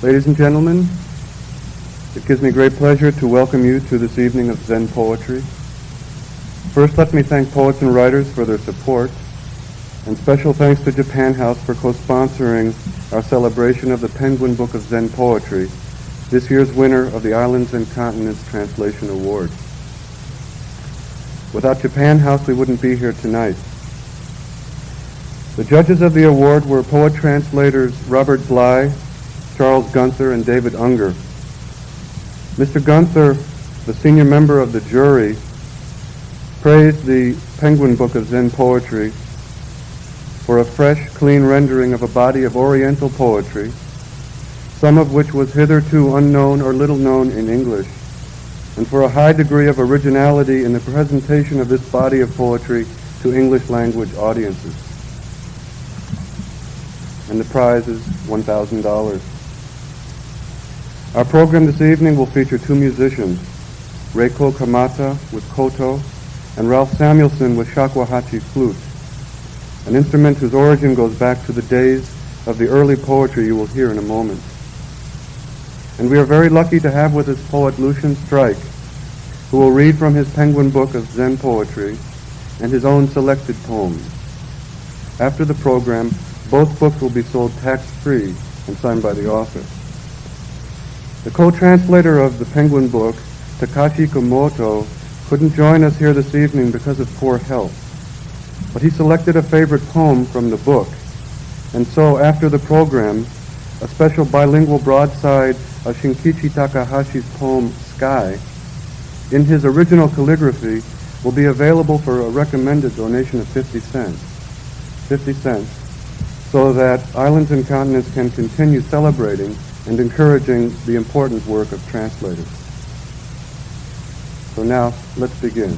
Ladies and gentlemen, it gives me great pleasure to welcome you to this evening of Zen Poetry. First, let me thank poets and writers for their support, and special thanks to Japan House for co-sponsoring our celebration of the Penguin Book of Zen Poetry, this year's winner of the Islands and Continents Translation Award. Without Japan House, we wouldn't be here tonight. The judges of the award were poet translators Robert Bly, Charles Gunther, and David Unger. Mr. Gunther, the senior member of the jury, praised the Penguin Book of Zen Poetry for a fresh, clean rendering of a body of Oriental poetry, some of which was hitherto unknown or little known in English, and for a high degree of originality in the presentation of this body of poetry to English language audiences. And the prize is $1,000. Our program this evening will feature two musicians, Reiko Kamata with koto and Ralph Samuelson with shakuhachi flute, an instrument whose origin goes back to the days of the early poetry you will hear in a moment. And we are very lucky to have with us poet Lucian Strike, who will read from his Penguin Book of Zen Poetry and his own selected poems. After the program, both books will be sold tax-free and signed by the author. The co-translator of the Penguin Book, Takashi Komoto, couldn't join us here this evening because of poor health, but he selected a favorite poem from the book, and so after the program, a special bilingual broadside of Shinkichi Takahashi's poem, Sky, in his original calligraphy, will be available for a recommended donation of 50 cents. 50 cents, so that Islands and Continents can continue celebrating and encouraging the important work of translators. So now, let's begin.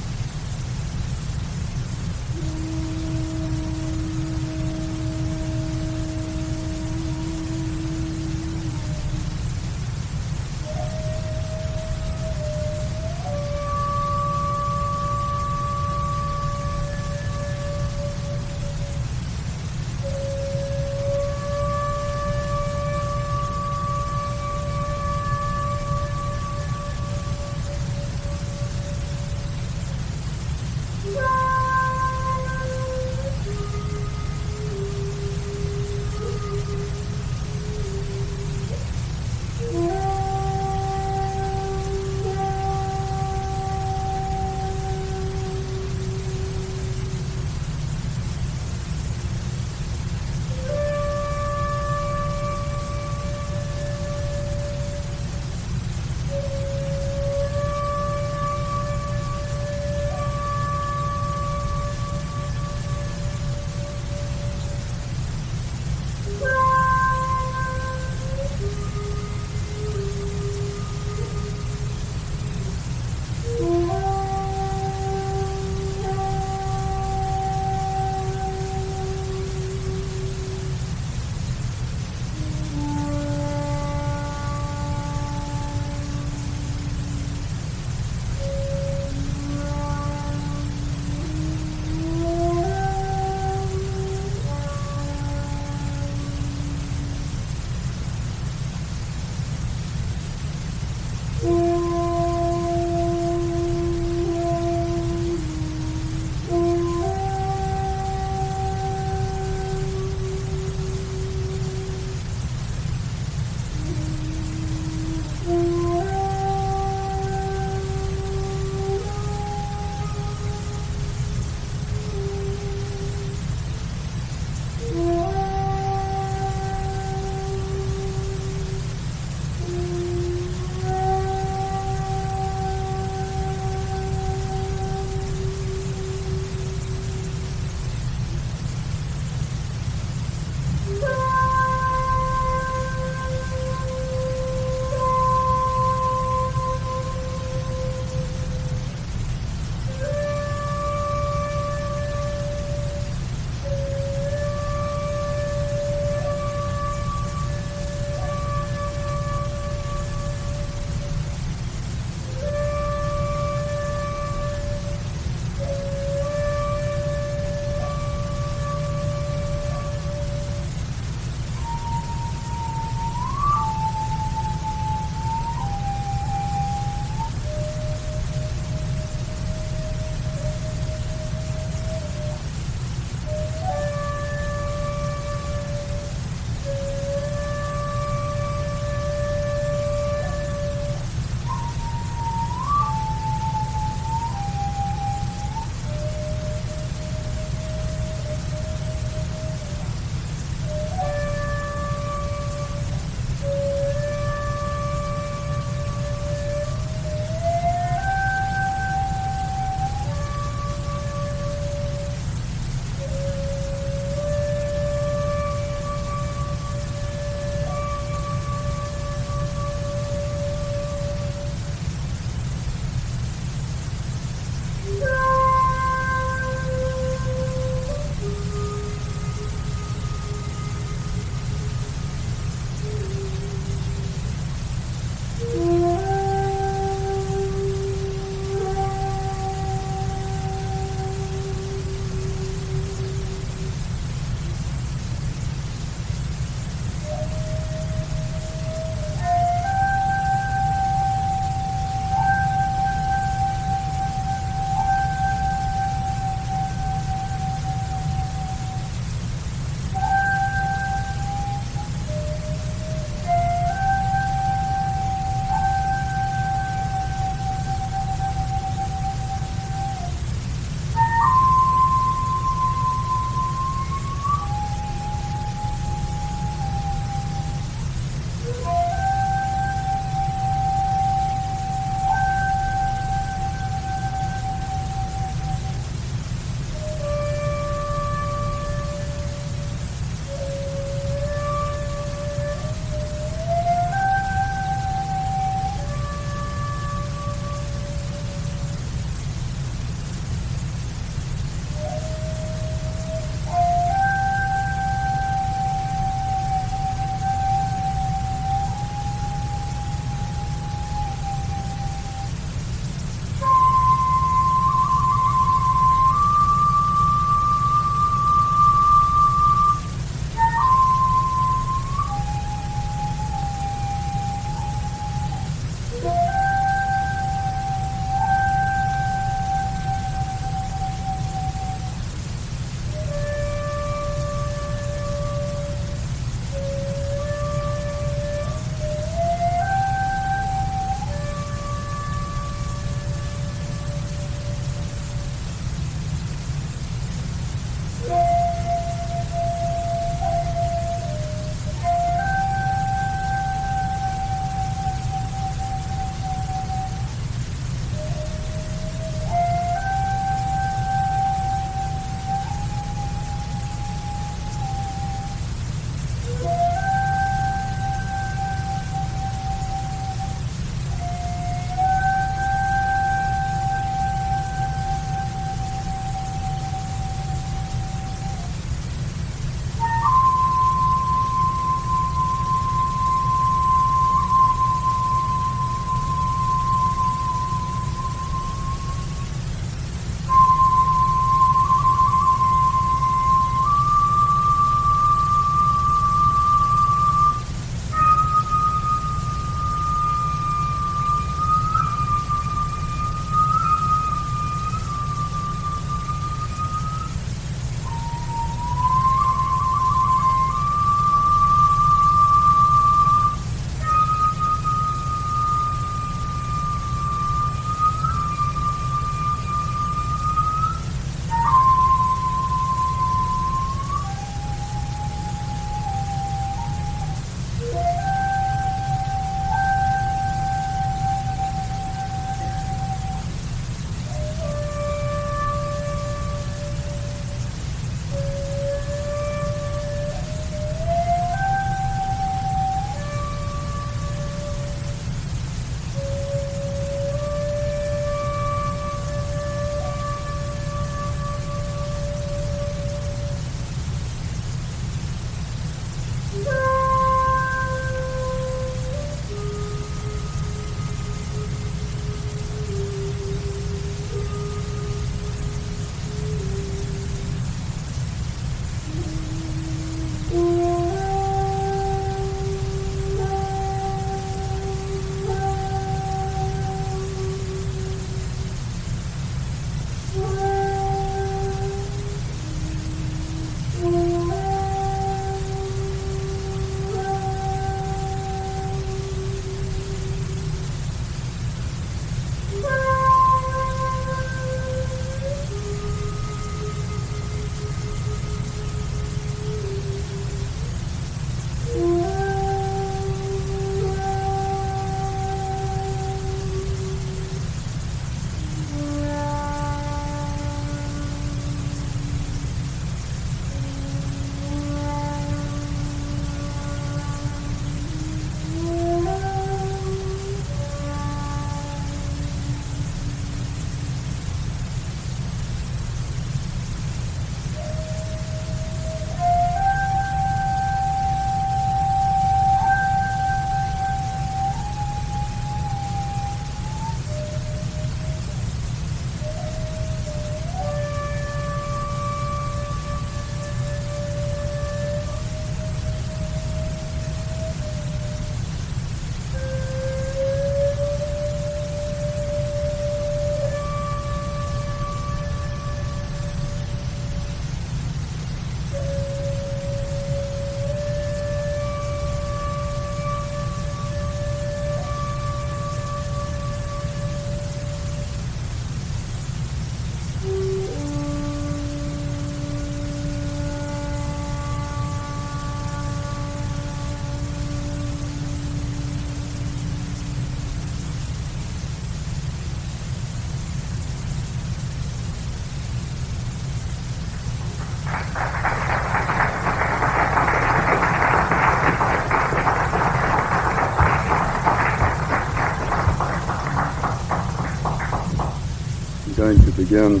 going to begin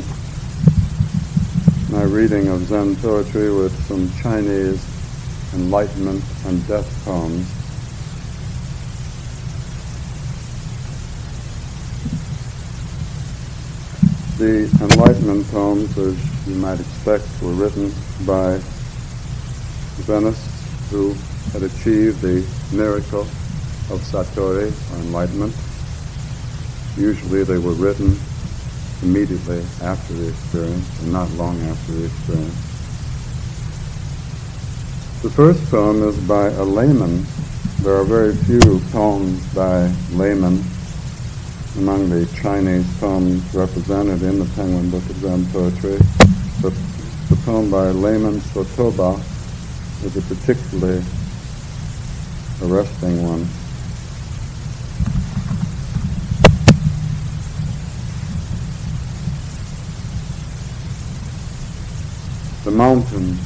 my reading of Zen poetry with some Chinese enlightenment and death poems. The enlightenment poems, as you might expect, were written by Zenists who had achieved the miracle of Satori, or enlightenment. Usually they were written immediately after the experience, and not long after the experience. The first poem is by a layman. There are very few poems by laymen among the Chinese poems represented in the Penguin Book of Zen Poetry, but the poem by layman Sotoba is a particularly arresting one. The mountain,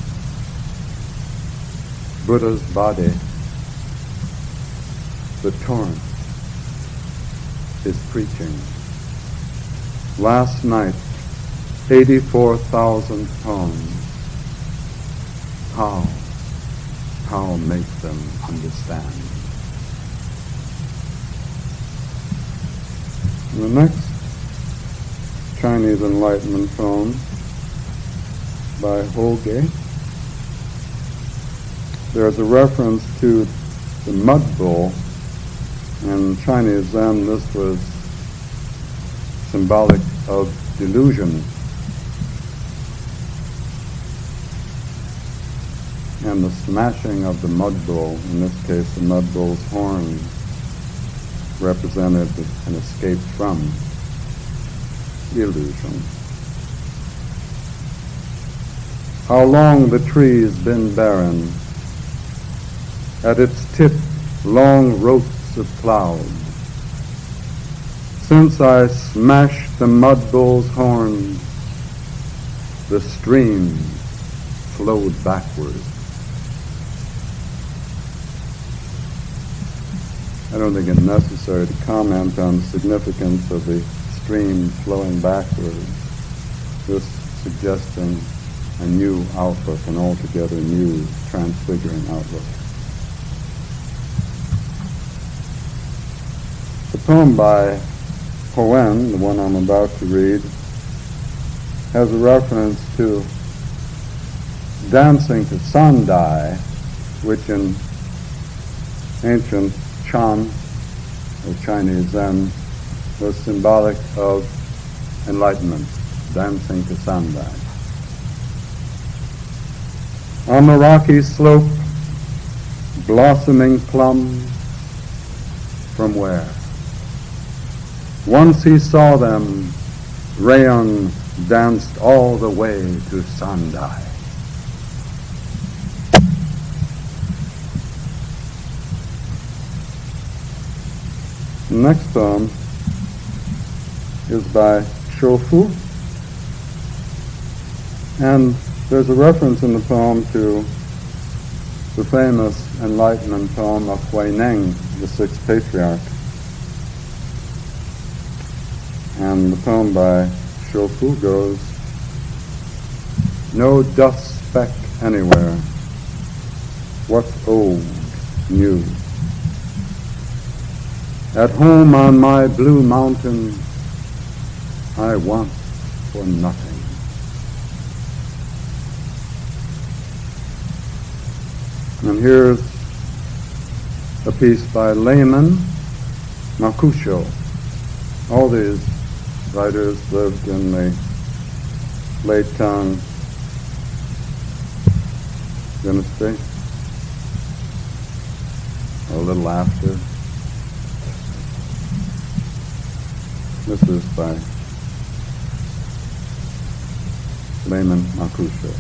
Buddha's body, the torrent is preaching. Last night, 84,000 poems. How make them understand? The next Chinese Enlightenment poem by Hoge. There's a reference to the mud bull. In Chinese Zen, this was symbolic of delusion. And the smashing of the mud bull, in this case the mud bull's horn, represented an escape from illusion. How long the tree's been barren, at its tip long ropes of cloud. Since I smashed the mud bull's horn, the stream flowed backward. I don't think it's necessary to comment on the significance of the stream flowing backward, this suggesting a new outlook, an altogether new, transfiguring outlook. The poem by Hoen, the one I'm about to read, has a reference to dancing to Sandai, which in ancient Chan, or Chinese Zen, was symbolic of enlightenment, dancing to Sandai. On the rocky slope, blossoming plums, from where? Once he saw them, Rayon danced all the way to Sandai. The next poem is by Shofu, and there's a reference in the poem to the famous Enlightenment poem of Huineng, the Sixth Patriarch. And the poem by Shofu goes, no dust speck anywhere, what's old, new. At home on my blue mountain, I want for nothing. And here's a piece by layman Makusho. All these writers lived in the late Tang dynasty, a little after. This is by layman Makusho.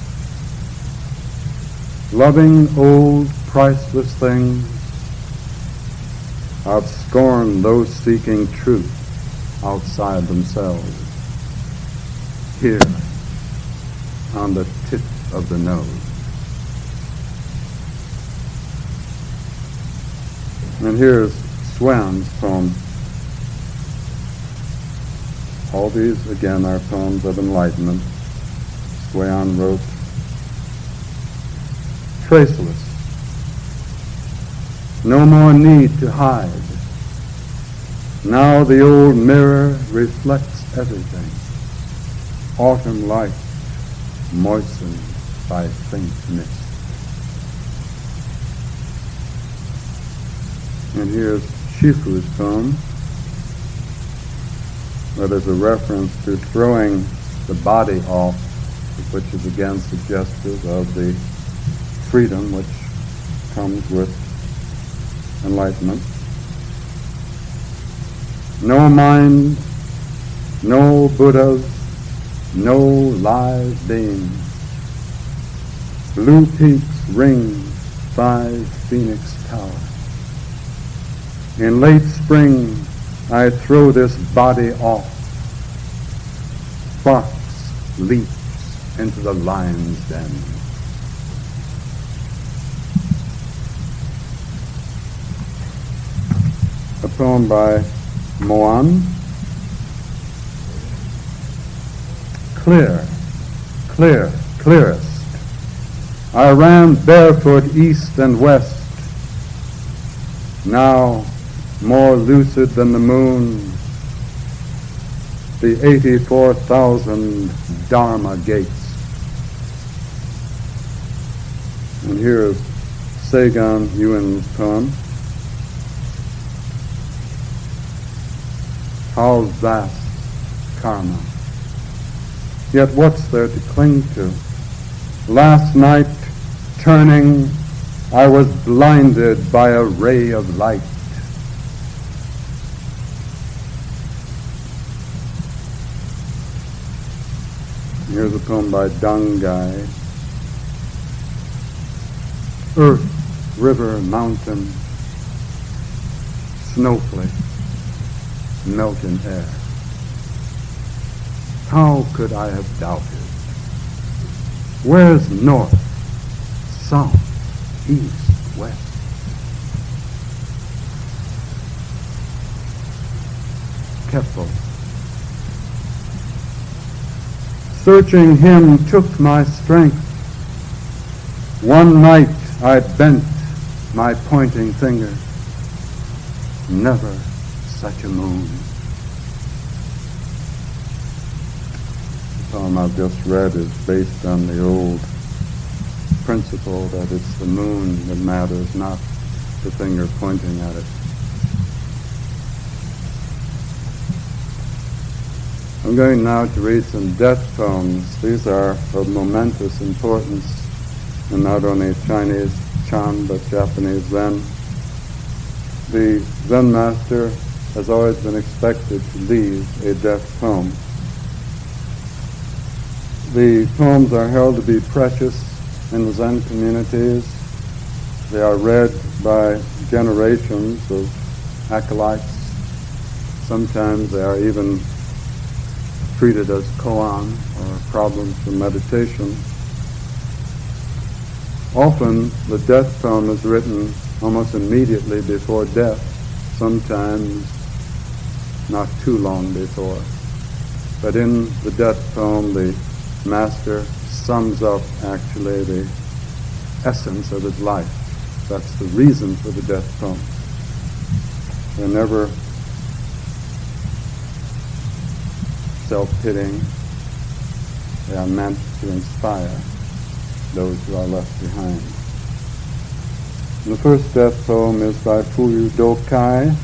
Loving old priceless things, I've scorned those seeking truth outside themselves. Here, on the tip of the nose. And here's Swan's poem, All these, again, are poems of enlightenment. Guion wrote, "Traceless. No more need to hide. Now the old mirror reflects everything. Autumn light moistened by faint mist." And here's Shifu's poem, where there's a reference to throwing the body off, which is again suggestive of the freedom which comes with enlightenment. No mind, no Buddhas, no live beings. Blue peaks ring 5 phoenix towers. In late spring, I throw this body off. Fox leaps into the lion's den. A poem by Moan. Clear, clear, clearest. I ran barefoot east and west. Now, more lucid than the moon, the 84,000 Dharma gates. And here is Sagan Yuen's poem. How vast karma. Yet what's there to cling to? Last night, turning, I was blinded by a ray of light. Here's a poem by Dangai. Earth, river, mountain, snowflake, melt in air. How could I have doubted? Where's north, south, east, west? Keppel. Searching him took my strength. One night I bent my pointing finger. Never such a moon. The poem I've just read is based on the old principle that it's the moon that matters, not the finger pointing at it. I'm going now to read some death poems. These are of momentous importance in not only Chinese Chan but Japanese Zen. The Zen master has always been expected to leave a death poem. The poems are held to be precious in the Zen communities. They are read by generations of acolytes. Sometimes they are even treated as koan, or problems for meditation. Often the death poem is written almost immediately before death, sometimes not too long before. But in the death poem, the master sums up actually the essence of his life. That's the reason for the death poem. They're never self-pitying. They are meant to inspire those who are left behind. And the first death poem is by Fuyu Dokai,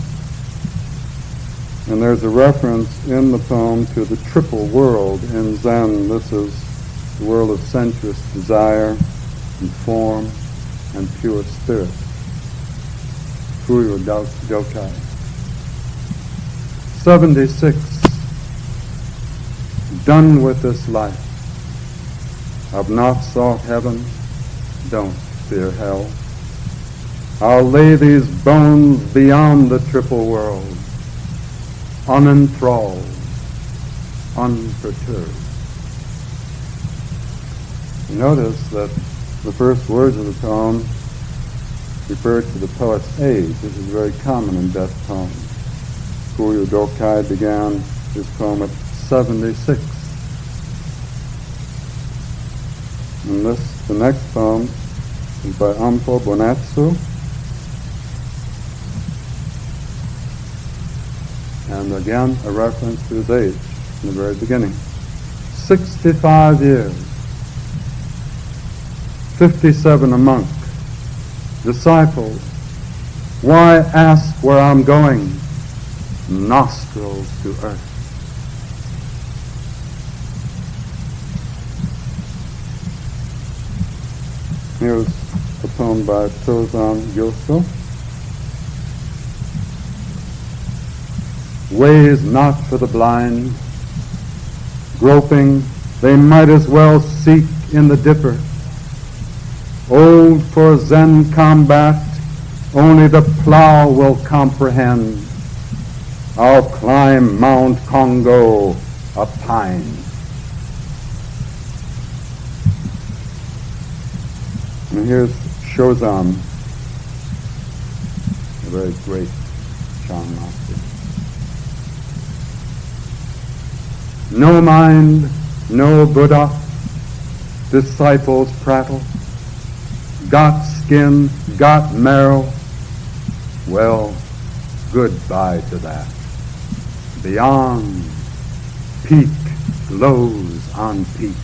and there's a reference in the poem to the triple world in Zen. This is the world of sensuous desire and form and pure spirit. Fuyu Dokai. 76. Done with this life. I've not sought heaven, don't fear hell. I'll lay these bones beyond the triple world, unenthralled, unperturbed. Notice that the first words of the poem refer to the poet's age. This is very common in death poems. Fuyu Dokai began his poem at 76. And the next poem is by Ampo Bonatsu. And again, a reference to his age in the very beginning. 65 years. 57 a monk. Disciples, why ask where I'm going? Nostrils to earth. Here's a poem by Tozan Gyoso. Ways not for the blind, groping, they might as well seek in the dipper. Old for Zen combat, only the plow will comprehend. I'll climb Mount Congo, a pine. And here's Shozan, a very great Chan master. No mind, no Buddha, disciples prattle. Got skin, got marrow. Well, goodbye to that. Beyond, peak glows on peak.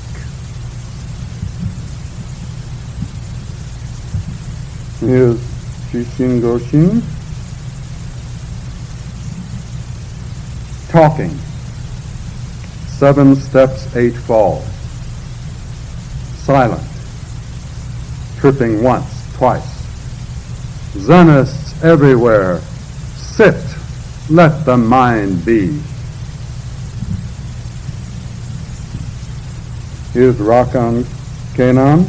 Here's Shishin Goshin. Talking. 7 steps, 8 falls. Silent. Tripping once, twice. Zenists everywhere. Sit. Let the mind be. Here's Rakan Kenan.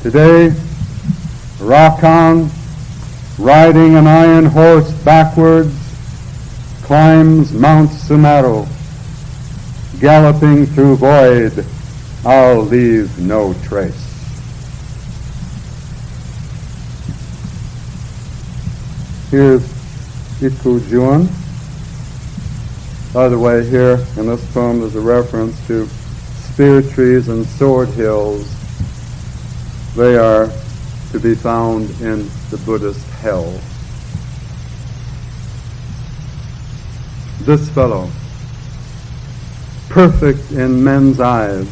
Today, Rakan, riding an iron horse backwards, climbs Mount Sumeru. Galloping through void, I'll leave no trace. Here's Iku Juan. By the way, here in this poem there's a reference to spear trees and sword hills. They are to be found in the Buddhist hell. This fellow, perfect in men's eyes,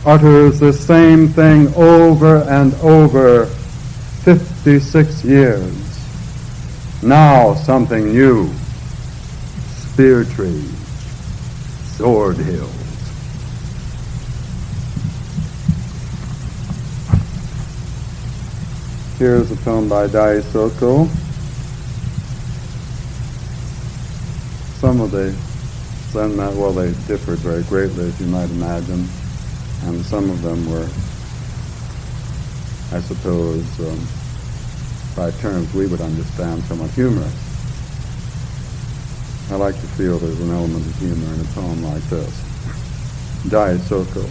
utters the same thing over and over, 56 years. Now something new, spear trees, sword hills. Here's a poem by Dai Soko. Some of the Zen, well, they differed very greatly, as you might imagine, and some of them were, I suppose, by terms we would understand, somewhat humorous. I like to feel there's an element of humor in a poem like this. Dai Soko.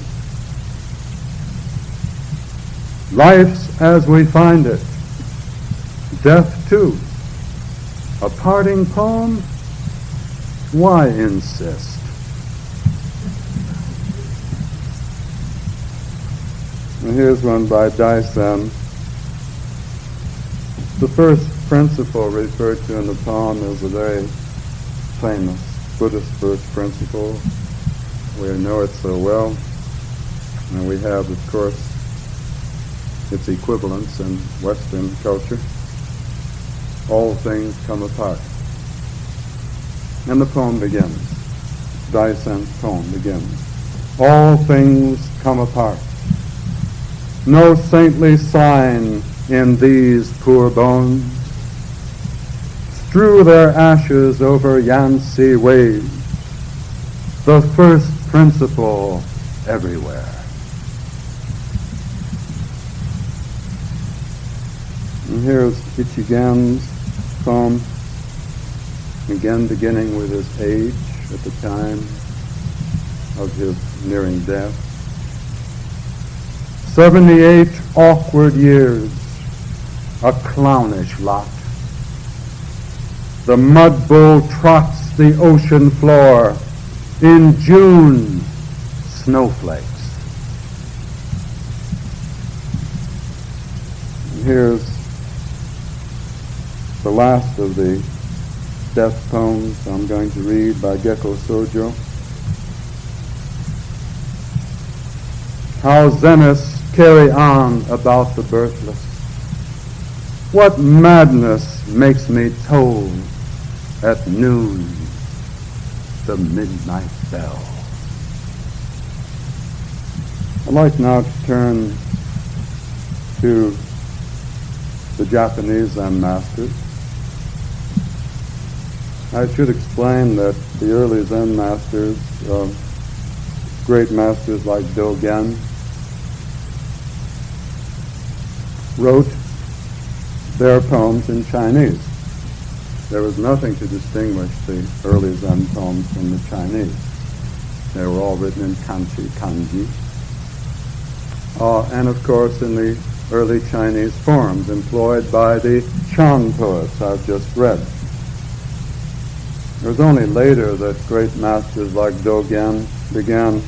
Life's as we find it. Death too. A parting poem? Why insist? And here's one by Daisen. The first principle referred to in the poem is a very famous Buddhist first principle. We know it so well, and we have, of course, its equivalents in Western culture. All things come apart. And the poem begins. Daisen's poem begins. All things come apart. No saintly sign in these poor bones. Strew their ashes over Yangtze waves. The first principle everywhere. And here's Ichigen's poem, again beginning with his age at the time of his nearing death. 78 awkward years, a clownish lot. the mud bull trots the ocean floor. In June, snowflakes. And here's the last of the death poems I'm going to read by Gekko Sojo. How Zenists carry on about the birthless. What madness makes me toll at noon the midnight bell. I'd like now to turn to the Japanese Zen masters. I should explain that the early Zen masters, great masters like Dogen, wrote their poems in Chinese. There was nothing to distinguish the early Zen poems from the Chinese. They were all written in kanji. And of course in the early Chinese forms employed by the Chan poets I've just read. It was only later that great masters like Dogen began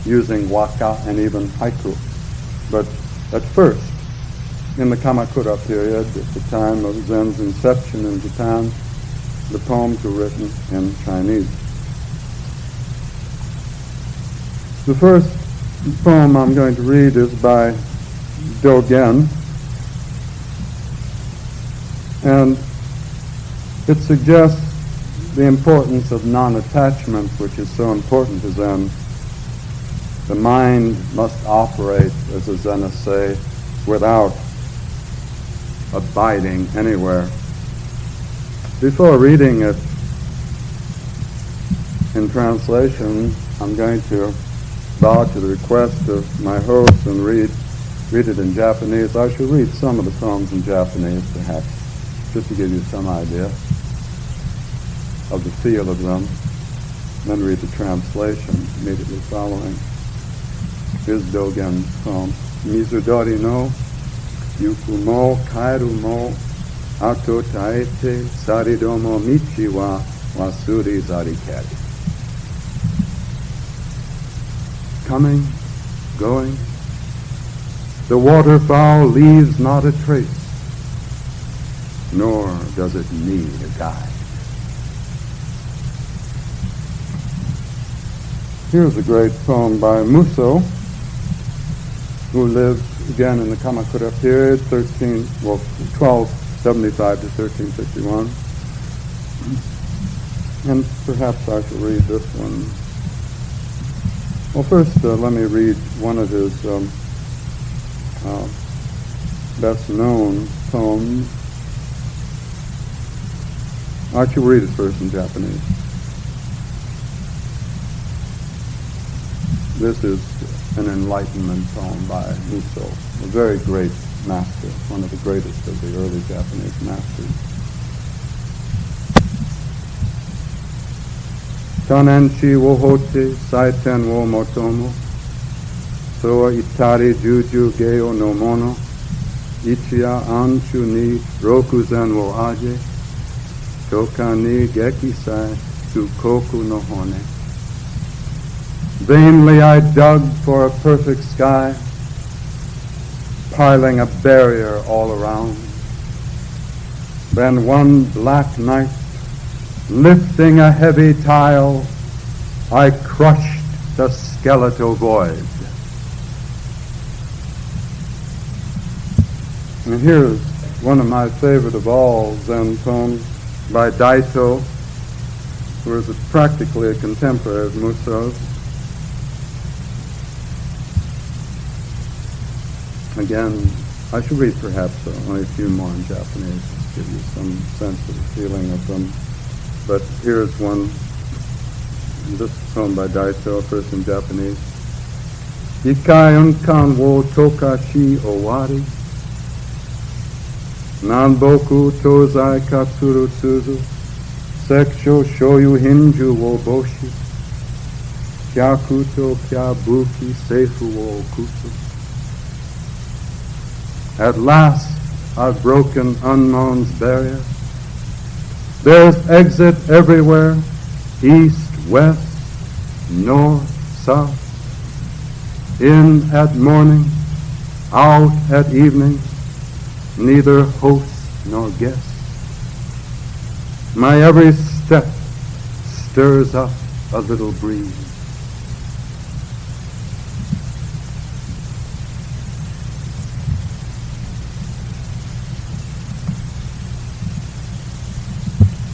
using waka and even haiku. But at first, in the Kamakura period, at the time of Zen's inception in Japan, the poems were written in Chinese. The first poem I'm going to read is by Dogen, and it suggests the importance of non-attachment, which is so important to Zen. The mind must operate, as the Zenists say, without abiding anywhere. Before reading it in translation, I'm going to bow to the request of my host and read it in Japanese. I shall read some of the poems in Japanese, perhaps, just to give you some idea of the feel of them, and then read the translation immediately following. Here's Dogen's poem. Mizudori no Yukumo Kairumo Ato Taete Saridomo Michi wa Wasuri Zarikeri. Coming, going, the waterfowl leaves not a trace, nor does it need a guide. Here's a great poem by Muso, who lived again in the Kamakura period, 1275 to 1351. And perhaps I shall read this one. Well, first, let me read one of his best-known poems. I shall read it first in Japanese. This is an enlightenment poem by Muso, a very great master, one of the greatest of the early Japanese masters. Tanenchi wo hote saiten wo motomo, soa itari juju geo no mono, ichiya anshu ni rokuzen wo aje, toka ni gekisai tsukoku no hone. Vainly I dug for a perfect sky, piling a barrier all around. Then one black night, lifting a heavy tile, I crushed the skeletal void. And here's one of my favorite of all Zen poems by Daito, who is practically a contemporary of Muso's. Again, I should read perhaps only a few more in Japanese to give you some sense of the feeling of them. But here's one, this poem by Daito, first in Japanese. Ikai unkan wo tokashi owari, nanboku tozai katsuru tsuzu, seksho shoyu hinju wo boshi, kyakuto kyabuki seifu wo okusu. At last I've broken unknown's barrier, There's exit everywhere, east, west, north, south, in at morning, out at evening, neither host nor guest. My every step stirs up a little breeze.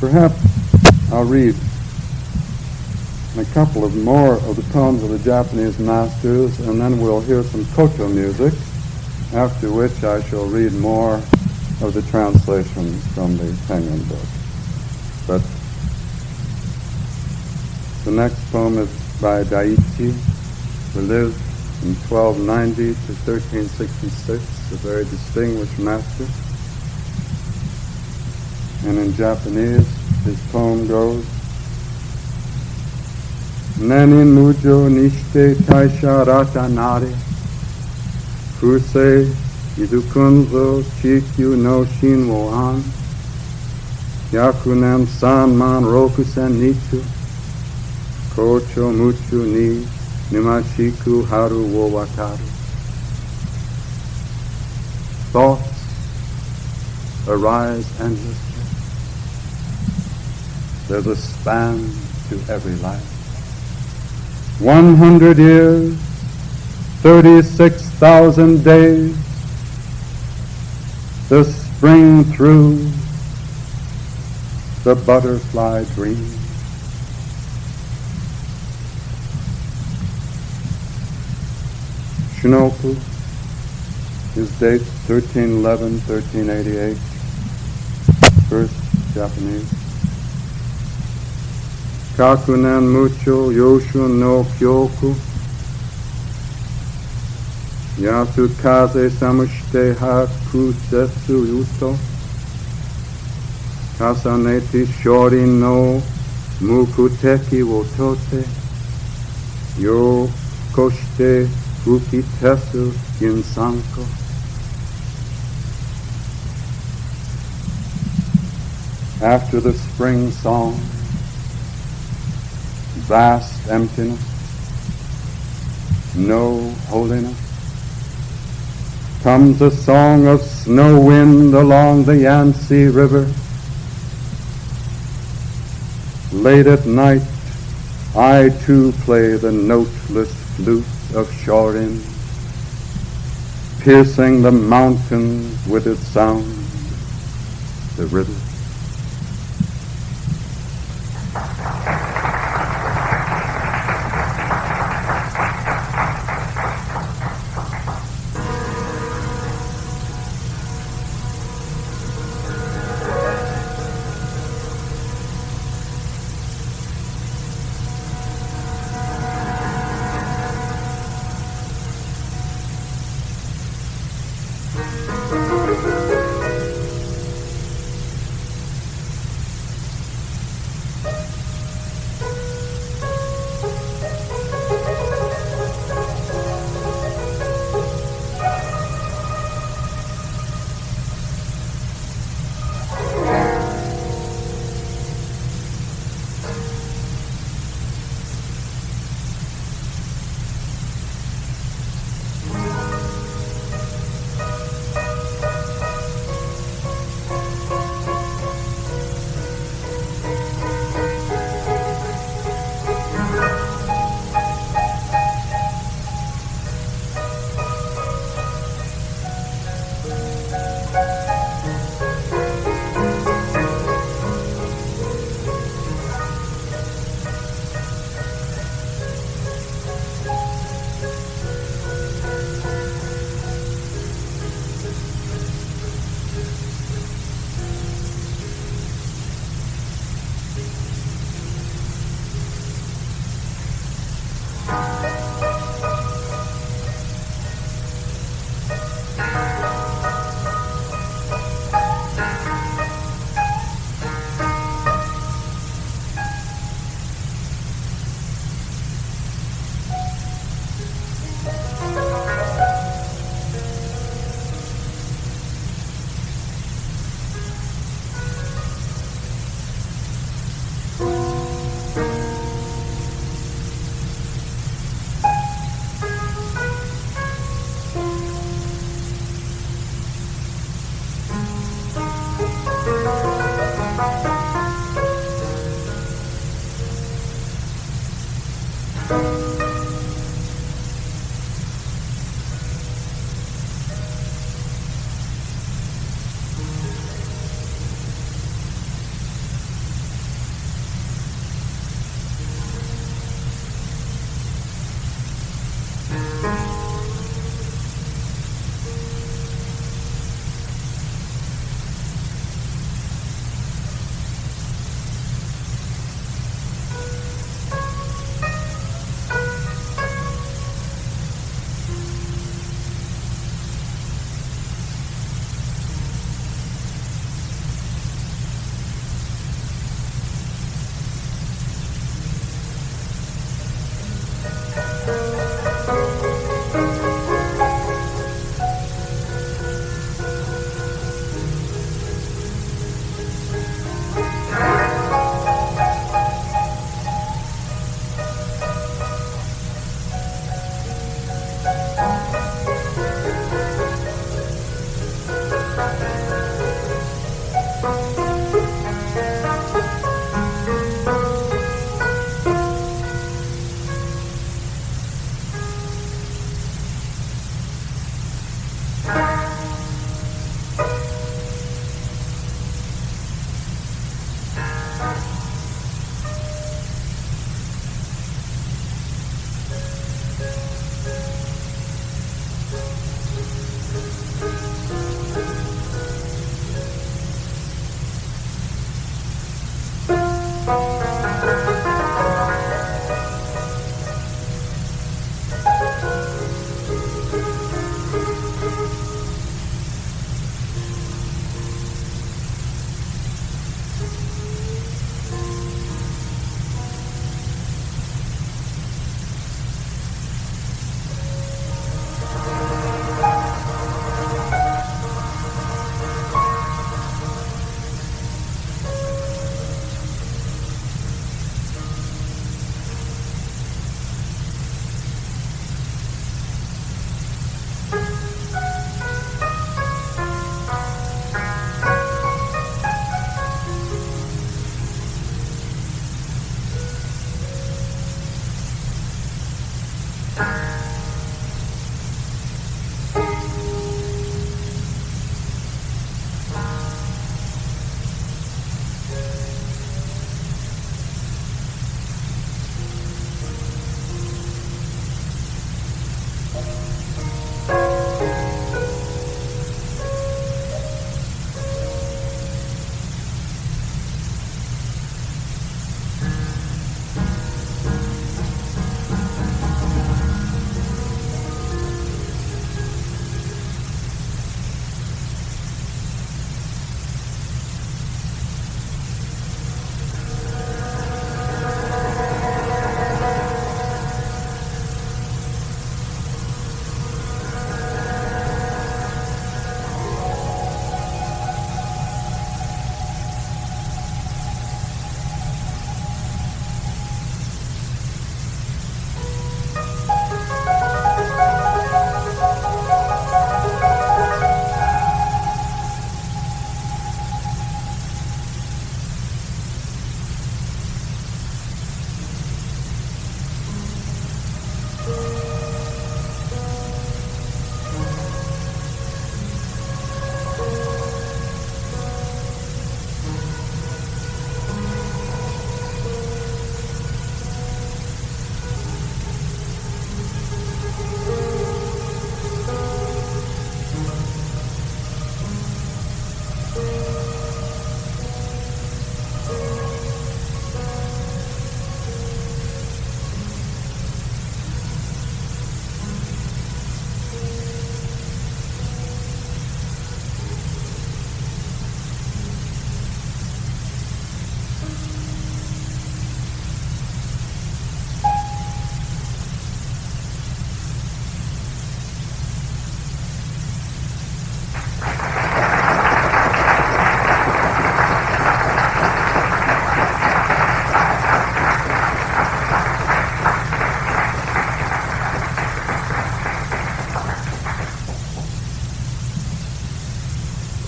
Perhaps I'll read a couple of more of the poems of the Japanese masters, and then we'll hear some koto music, after which I shall read more of the translations from the Penguin book. But the next poem is by Daiichi, who lived from 1290 to 1366, a very distinguished master. And in Japanese, his poem goes, Nani mujo nishite taisha rata nare, Kusei idukunzo chikyu no shin wo an, Yakunen sanman rokusen nichu, Kocho muchu ni nimashiku haru wo wataru. Thoughts arise endlessly. There's a span to every life. 100 years, 36,000 days, the spring through, the butterfly dreams. Shinoku, his date 1311, 1388, first Japanese. Kakunen mucho yoshu no kyoku, yasu kaze samushite ha kusetsu yuto, kasaneti shori no mukuteki wo tote, yo koshite ukitesu yinsanko. After the spring song, vast emptiness, no holiness, comes a song of snow wind along the Yangtze River. Late at night, I too play the noteless flute of Shorin, piercing the mountains with its sound, the river.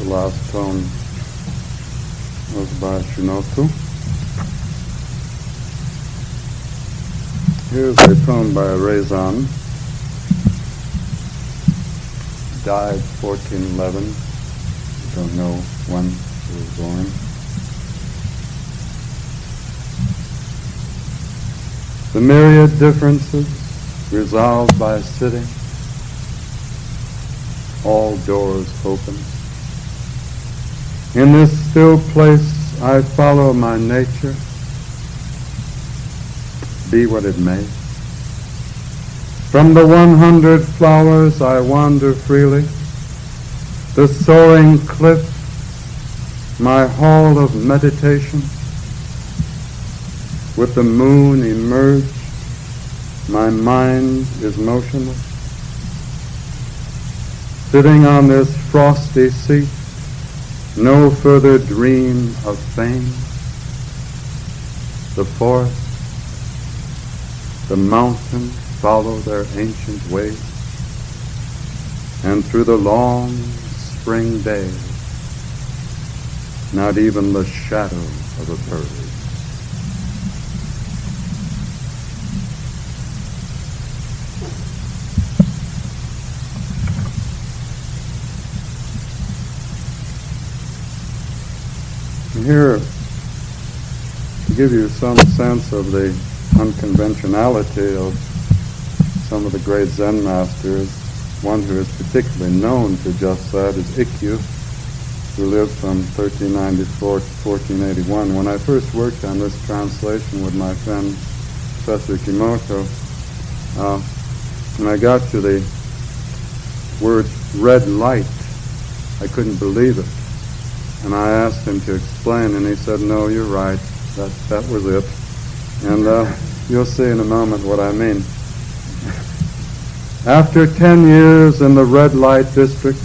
The last tone was by Shinotu. Here's a poem by a Raison. Died 1411. Don't know when he was born. The myriad differences resolved by sitting, all doors open. In this still place I follow my nature, be what it may. From the 100 flowers I wander freely, the soaring cliff, my hall of meditation. With the moon emerged, my mind is motionless. Sitting on this frosty seat, no further dream of fame. The forest, the mountain follow their ancient ways, and through the long spring day, not even the shadow of a bird. Here, to give you some sense of the unconventionality of some of the great Zen masters, one who is particularly known for just that is Ikkyu, who lived from 1394 to 1481. When I first worked on this translation with my friend Professor Kimoto, when I got to the word red light, I couldn't believe it. And I asked him to explain, and he said, "No, you're right. That was it." And you'll see in a moment what I mean. After 10 years in the red light district,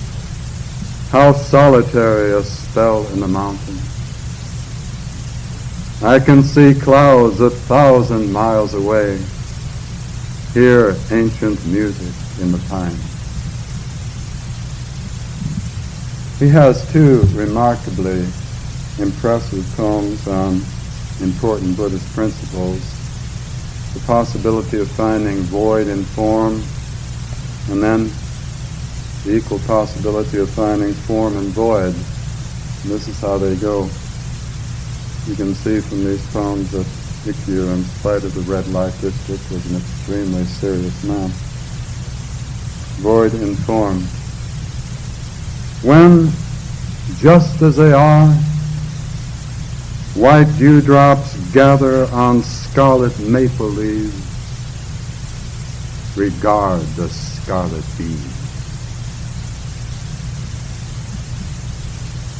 how solitary a spell in the mountains. I can see clouds 1,000 miles away, hear ancient music in the pines. He has two remarkably impressive poems on important Buddhist principles: the possibility of finding void in form, and then the equal possibility of finding form in void. And this is how they go. You can see from these poems that Ikkyu, in spite of the red light district, was an extremely serious man. Void in form. When, just as they are, white dewdrops gather on scarlet maple leaves, regard the scarlet bee.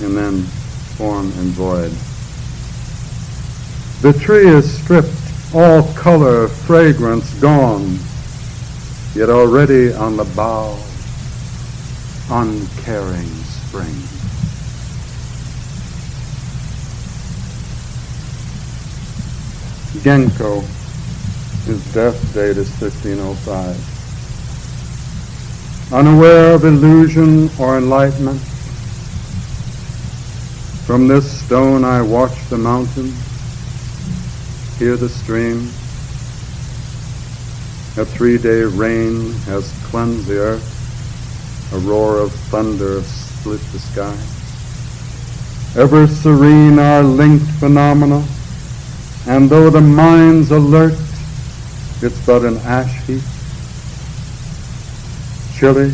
And then form and void. The tree is stripped, all color, fragrance gone, yet already on the bough, uncaring spring. Genko, his death date is 1505. Unaware of illusion or enlightenment, from this stone I watch the mountains, hear the stream. A 3-day rain has cleansed the earth, a roar of thunder split the sky. Ever serene are linked phenomena, and though the mind's alert, it's but an ash heap. Chilly,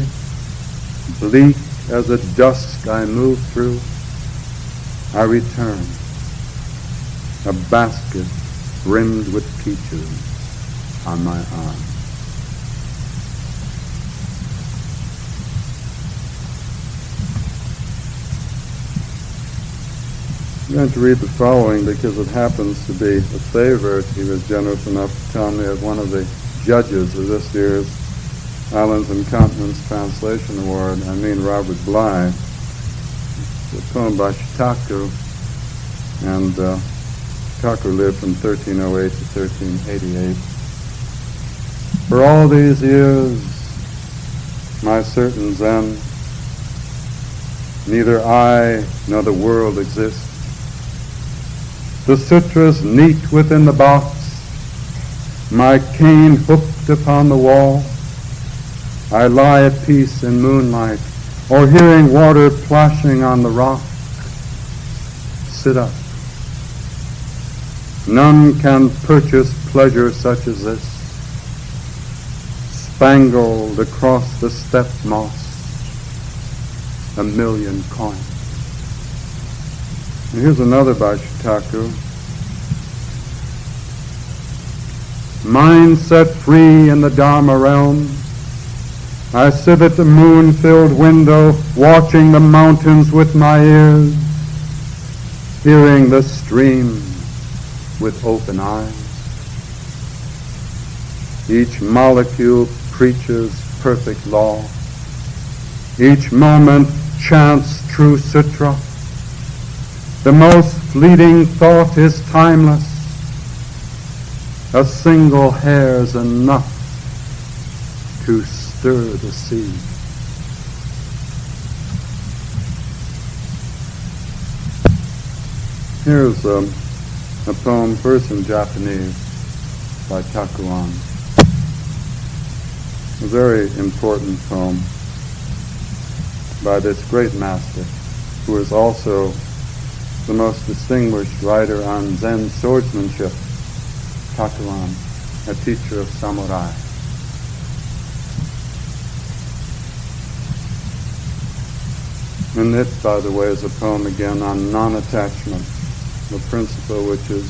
bleak as a dusk I move through, I return, a basket brimmed with peaches on my arm. I'm going to read the following because it happens to be a favorite. He was generous enough to tell me of one of the judges of this year's Islands and Continents Translation Award. I mean Robert Bly. It's a poem by Shitaku, and Shitaku lived from 1308 to 1388. For all these years, my certain Zen, neither I nor the world exists. The sutras neat within the box, my cane hooked upon the wall, I lie at peace in moonlight, or hearing water plashing on the rock, sit up. None can purchase pleasure such as this, spangled across the steppe moss, 1,000,000 coins. And here's another by Shitaku. Mind set free in the Dharma realm, I sit at the moon-filled window, watching the mountains with my ears, hearing the stream with open eyes. Each molecule preaches perfect law. Each moment chants true sutra. The most fleeting thought is timeless. A single hair's enough to stir the sea. Here's a poem first in Japanese by Takuan. A very important poem by this great master, who is also the most distinguished writer on Zen swordsmanship, Takuan, a teacher of samurai. And it, by the way, is a poem again on non-attachment, the principle which is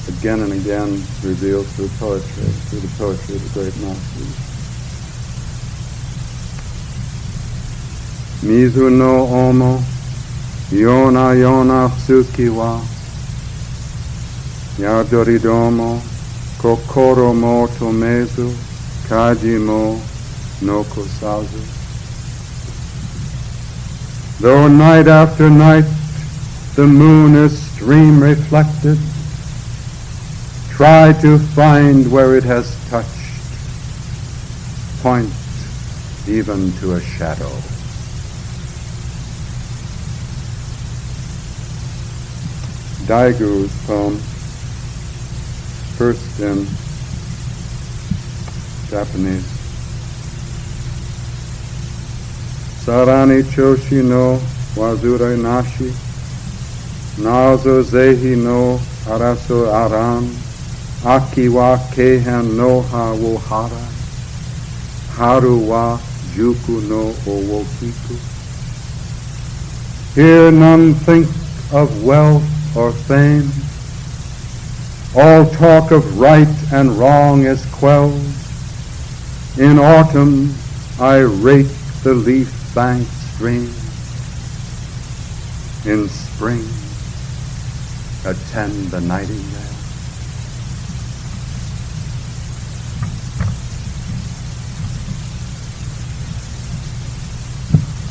again and again revealed through poetry, through the poetry of the great masters. Mizu no omo, yona yona tsuki wa, yadoridomo, kokoro mo tomezu, kaji mo no kosazu. Though night after night the moon is stream reflected, try to find where it has touched. Point even to a shadow. Daigu's poem, first in Japanese. Sarani choshi no wazure nashi, nazo zehi no araso aran, aki wa kehen no ha wo hara, haru wa juku no owokiku. Here none think of wealth or fame, all talk of right and wrong is quelled. In autumn I rake the leaf-banked stream, in spring attend the nightingale.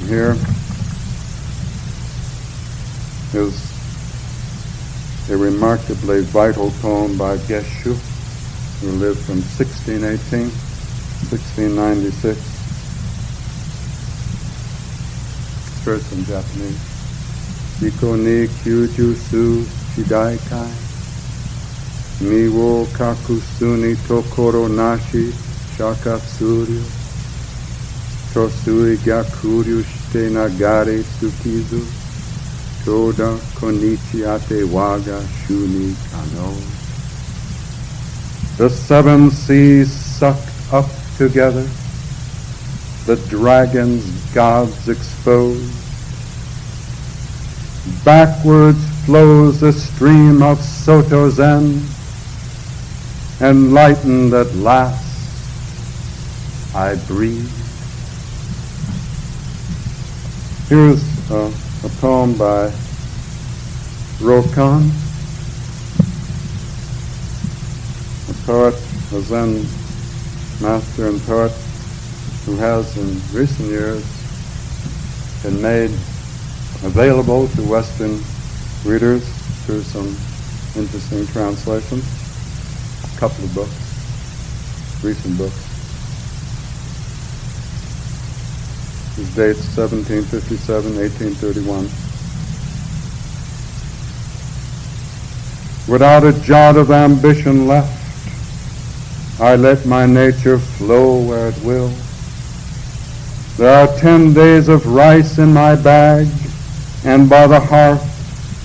Here is a remarkably vital poem by Geshu, who lived from 1618 to 1696. First in Japanese. Iko ni kyuju su shidai kai, mi wo kakusu ni tokoro nashi shakatsuryu, tosui gyakuryu shite nagare tsukizu, Toda konichi ate waga shuni kano. The seven seas sucked up together, the dragon's gods exposed. Backwards flows the stream of Soto Zen, enlightened at last I breathe. Here's a poem by Rokan, a poet, a Zen master and poet who has in recent years been made available to Western readers through some interesting translations. A couple of books, recent books. His dates 1757, 1831. Without a jot of ambition left, I let my nature flow where it will. There are 10 days of rice in my bag, and by the hearth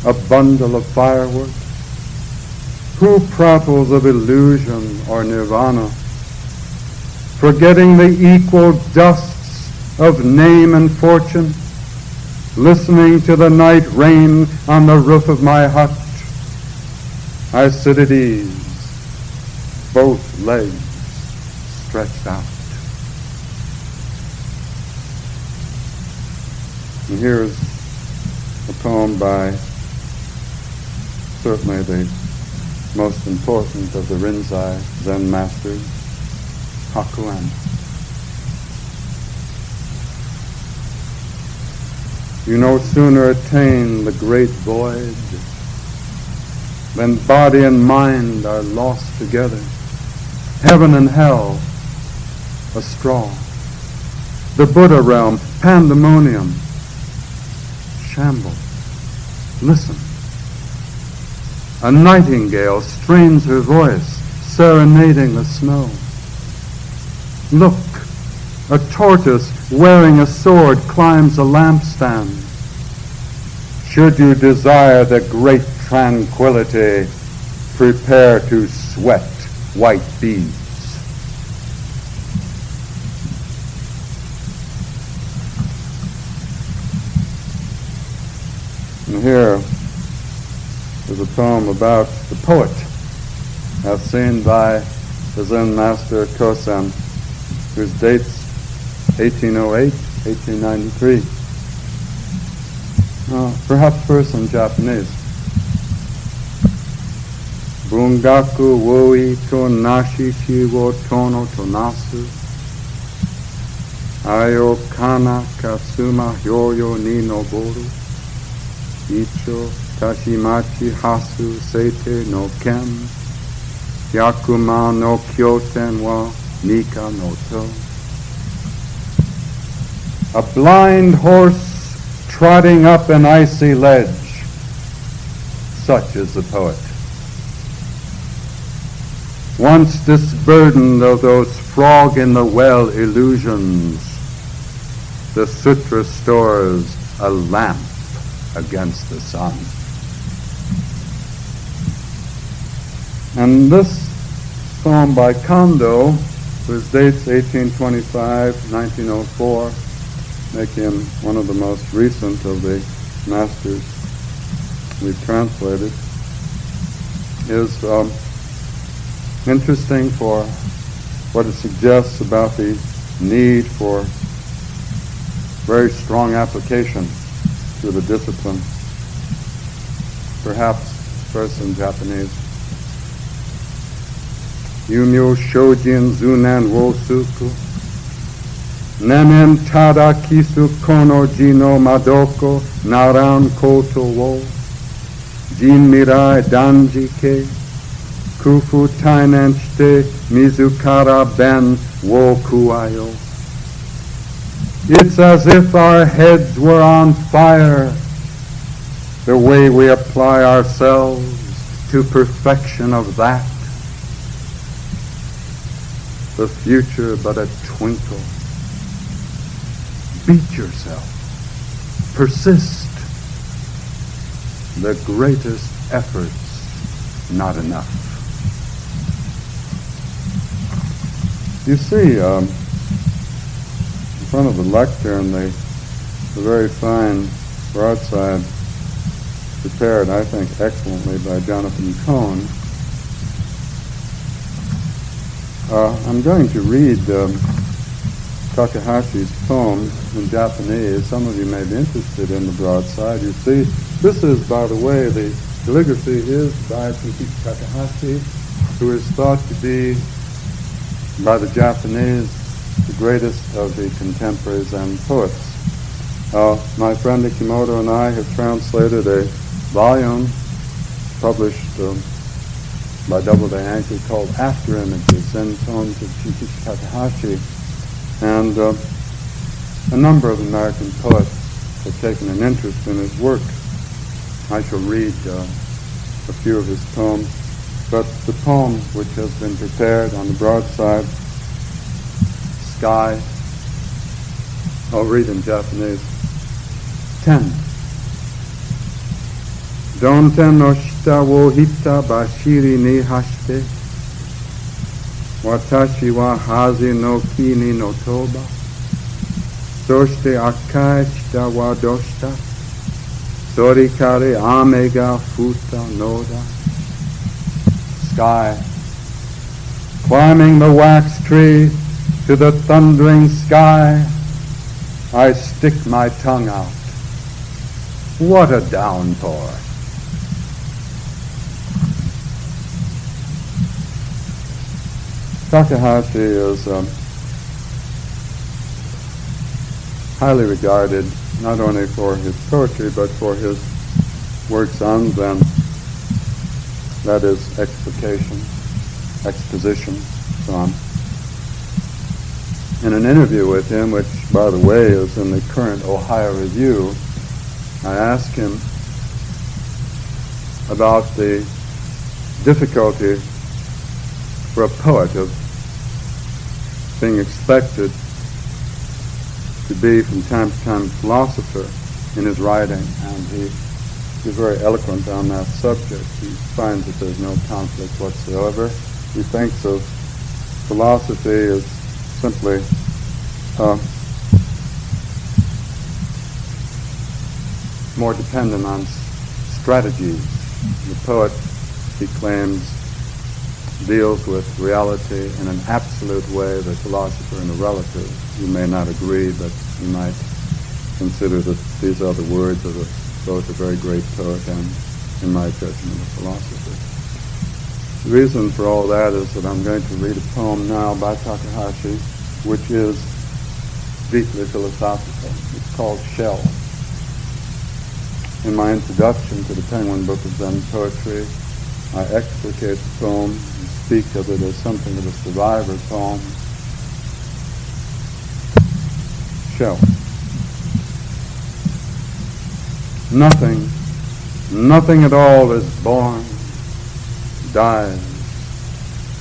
a bundle of firewood. Who prattles of illusion or nirvana, forgetting the equal dusts of name and fortune, listening to the night rain on the roof of my hut? I sit at ease, both legs stretched out. And here's a poem by certainly the most important of the Rinzai Zen masters, Hakuin. You no sooner attain the great void than body and mind are lost together. Heaven and hell, a straw. The Buddha realm, pandemonium, shambles. Listen. A nightingale strains her voice, serenading the snow. Look, a tortoise wearing a sword climbs a lampstand. Should you desire the great tranquility, prepare to sweat white beads. And here is a poem about the poet, as seen by the Zen master Kosen, whose dates 1808, 1893. Perhaps first in Japanese. Bungaku woi to nashi shi wo tono to nasu. Ayo kana katsuma hyoyo ni noboru. Icho tashimachi hasu seite no ken. Yakuma no kyoten wa nika no to. A blind horse trotting up an icy ledge. Such is the poet. Once disburdened of those frog-in-the-well illusions, the sutra stores a lamp against the sun. And this poem by Kondo, whose dates 1825, 1904, make him one of the most recent of the masters we've translated, is interesting for what it suggests about the need for very strong application to the discipline. Perhaps first in Japanese. Yumyo shojin zunan wo suku nenen tada kisu kono jino madoko naran koto wo jin mirai danji ke kufu tainan shite mizukara ben wo kuayo. It's as if our heads were on fire, the way we apply ourselves to perfection of that. The future but a twinkle. Beat yourself. Persist. The greatest efforts not enough. You see, in front of the lectern, the very fine broadside prepared, I think, excellently by Jonathan Cohn. I'm going to read Takahashi's poem in Japanese. Some of you may be interested in the broadside. You see, this is, by the way, the calligraphy is by Takahashi, who is thought to be, by the Japanese, the greatest of the contemporary Zen poets. My friend Ikimoto and I have translated a volume published by Doubleday Yankee called After Images, Zen Poems of Shikichi Takahashi. And a number of American poets have taken an interest in his work. I shall read a few of his poems. But the poem which has been prepared on the broadside, Sky, I'll read in Japanese. 10. Donten no shita wo hita bashiri ni hashite, watashi wa hazi no ki ni no toba, soshite akai shita wa doshita, sorikare ame ga futa noda. Sky, climbing the wax tree to the thundering sky, I stick my tongue out. What a downpour! Takahashi is highly regarded not only for his poetry but for his works on Zen, that is explication, exposition, so on. In an interview with him, which by the way is in the current Ohio Review, I asked him about the difficulty for a poet of being expected to be from time to time a philosopher in his writing, and he's very eloquent on that subject. He finds that there's no conflict whatsoever. He thinks of philosophy as simply more dependent on strategies. The poet, he claims, deals with reality in an absolute way, the philosopher in a relative. You may not agree, but you might consider that these are the words of both a very great poet and, in my judgment, a philosopher. The reason for all that is that I'm going to read a poem now by Takahashi, which is deeply philosophical. It's called Shell. In my introduction to the Penguin Book of Zen Poetry, I explicate the poem and speak of it as something of a survivor poem. Shell. Nothing at all is born, dies.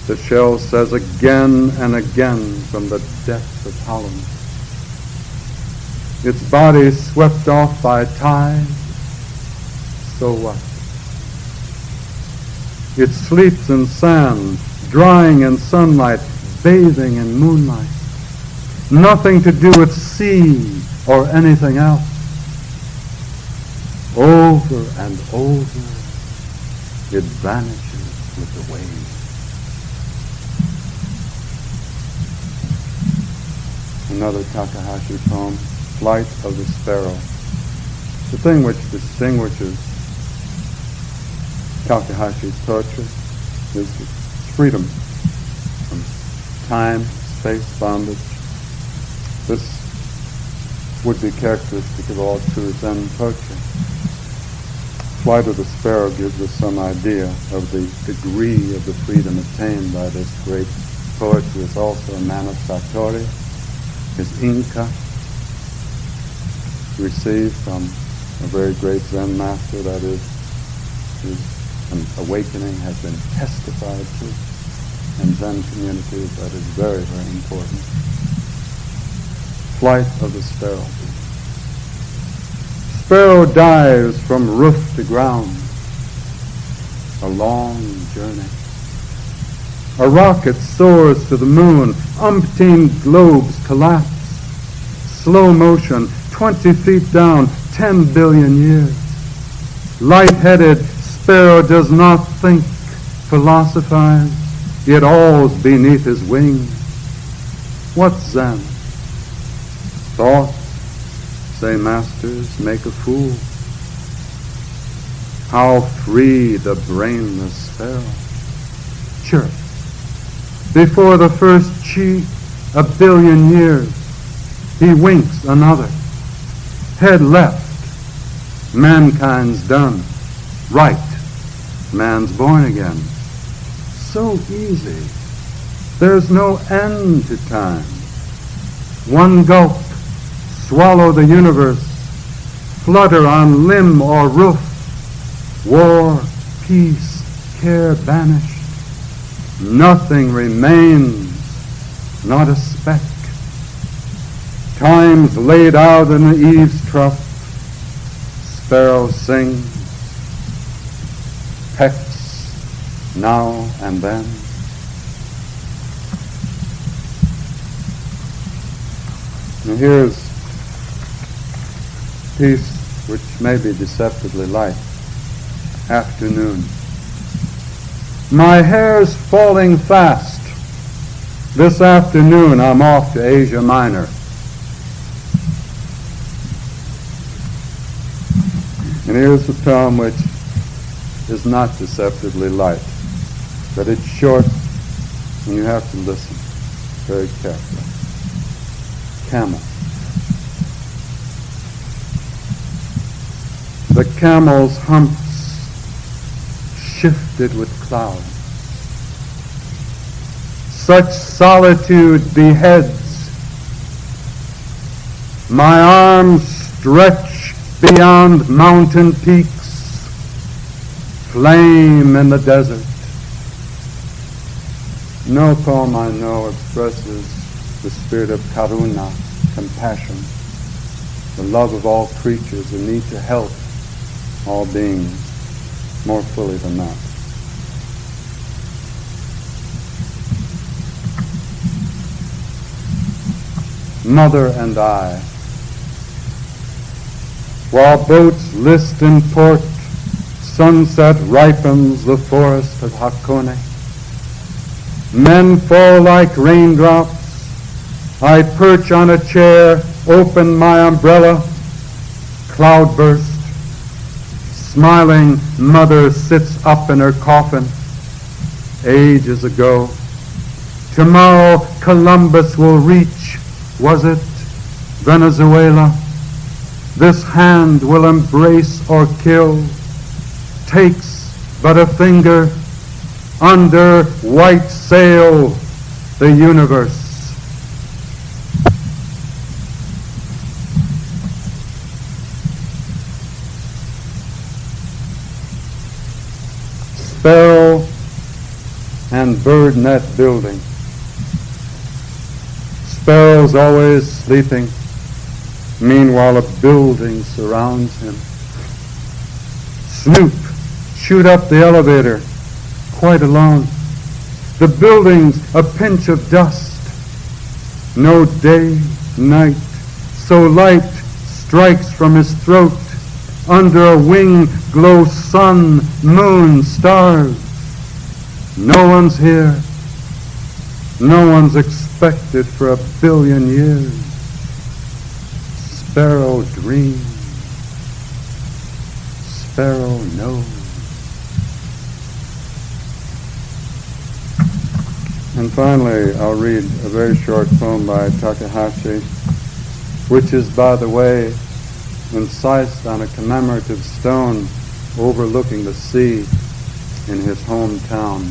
The shell says again and again from the depths of hollowness. Its body swept off by tide, so what? It sleeps in sand, drying in sunlight, bathing in moonlight. Nothing to do with sea or anything else. Over and over, it vanishes with the waves. Another Takahashi poem, Flight of the Sparrow. The thing which distinguishes Takahashi's poetry is its freedom from time, space, bondage. This would be characteristic of all true Zen poetry. Flight of the Sparrow gives us some idea of the degree of the freedom attained by this great poet, who is also a man of Satori. His Inca, received from a very great Zen master, that is, his awakening has been testified to in Zen communities. That is very, very important. Flight of the Sparrow. Sparrow dives from roof to ground. A long journey. A rocket soars to the moon. Umpteen globes collapse. Slow motion, 20 feet down, 10 billion years. Light-headed, sparrow does not think, philosophize, yet all's beneath his wings. What's Zen? Thought, say masters, make a fool. How free the brainless sparrow. Chirp. Before the first chi, 1 billion years, he winks another. Head left, mankind's done. Right, man's born again. So easy. There's no end to time. One gulp, swallow the universe, flutter on limb or roof. War, peace, care banished. nothing remains, not a speck. Time's laid out in the eaves trough, sparrow sings, pecks now and then. And here's a piece which may be deceptively light. Afternoon. My hair's falling fast. This afternoon I'm off to Asia Minor. And here's the poem which is not deceptively light, but it's short and you have to listen very carefully. Camel. The camel's humps shifted with clouds. Such solitude beheads. My arms stretch beyond mountain peaks, flame in the desert. No poem I know expresses the spirit of karuna, compassion, the love of all creatures, the need to help all beings more fully than that. Mother and I. While boats list in port, sunset ripens the forest of Hakone. Men fall like raindrops. I perch on a chair, open my umbrella, cloudburst. Smiling mother sits up in her coffin, ages ago. Tomorrow Columbus will reach, was it, Venezuela? This hand will embrace or kill, takes but a finger, under white sail, the universe. Sparrow and bird net building. Sparrow's always sleeping. Meanwhile, a building surrounds him. Snoop, shoot up the elevator, quite alone. The building's a pinch of dust. No day, night, so light strikes from his throat. Under a wing glow sun, moon, stars. No one's here. No one's expected for 1 billion years. Sparrow dreams. Sparrow knows. And finally, I'll read a very short poem by Takahashi, which is, by the way, incised on a commemorative stone overlooking the sea in his hometown.